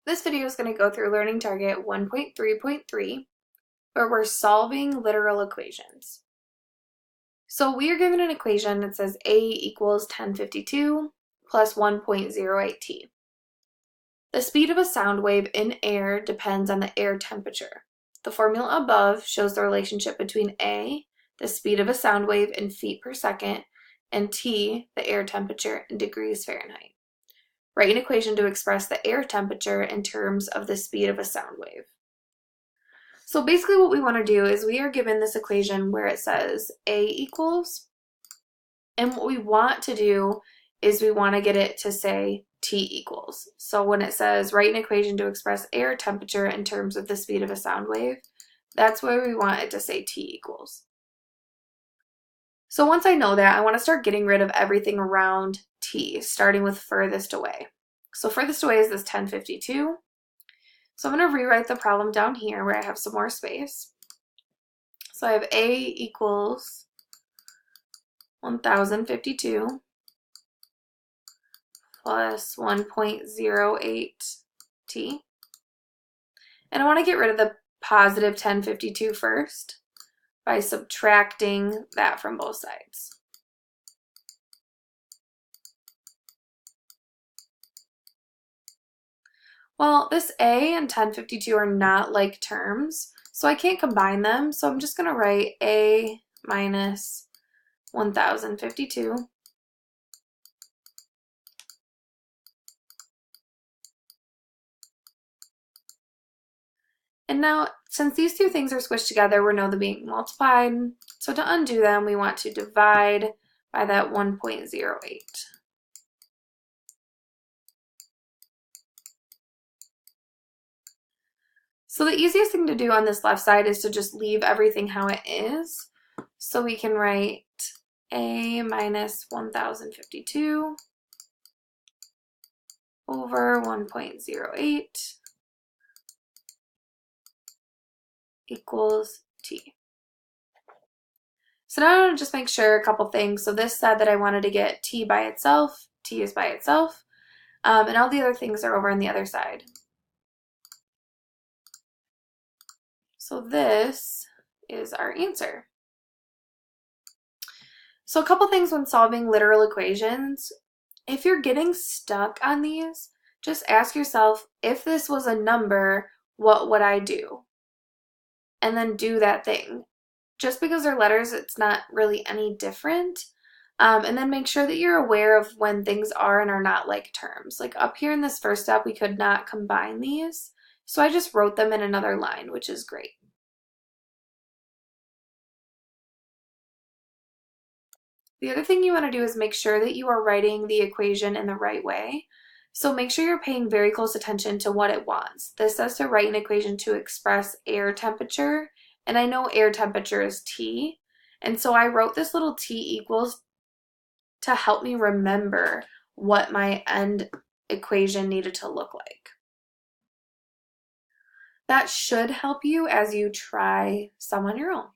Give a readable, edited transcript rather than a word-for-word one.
This video is going to go through Learning Target 1.3.3, where we're solving literal equations. So we are given an equation that says A equals 1052 plus 1.08t. The speed of a sound wave in air depends on the air temperature. The formula above shows the relationship between A, the speed of a sound wave in feet per second, and T, the air temperature, in degrees Fahrenheit. Write an equation to express the air temperature in terms of the speed of a sound wave. So basically what we want to do is we are given this equation where it says A equals, and what we want to do is we want to get it to say T equals. So when it says write an equation to express air temperature in terms of the speed of a sound wave, that's where we want it to say T equals. So once I know that, I want to start getting rid of everything around T, starting with furthest away. So furthest away is this 1052. So I'm going to rewrite the problem down here where I have some more space. So I have A equals 1052 plus 1.08t. And I want to get rid of the positive 1052 first by subtracting that from both sides. Well, this A and 1052 are not like terms, so I can't combine them, so I'm just going to write A minus 1052 and now, since these two things are squished together, we know they're being multiplied. So to undo them, we want to divide by that 1.08. So the easiest thing to do on this left side is to just leave everything how it is. So we can write A minus 1052 over 1.08 equals T. So now I'm going to just make sure a couple things. So this said that I wanted to get T by itself. T is by itself. And all the other things are over on the other side. So this is our answer. So a couple things when solving literal equations. If you're getting stuck on these, just ask yourself, if this was a number, what would I do? And then do that thing. Just because they're letters, it's not really any different. And then make sure that you're aware of when things are and are not like terms. Like up here in this first step, we could not combine these. So I just wrote them in another line, which is great. The other thing you want to do is make sure that you are writing the equation in the right way. So make sure you're paying very close attention to what it wants. This says to write an equation to express air temperature, and I know air temperature is T, and so I wrote this little T equals to help me remember what my end equation needed to look like. That should help you as you try some on your own.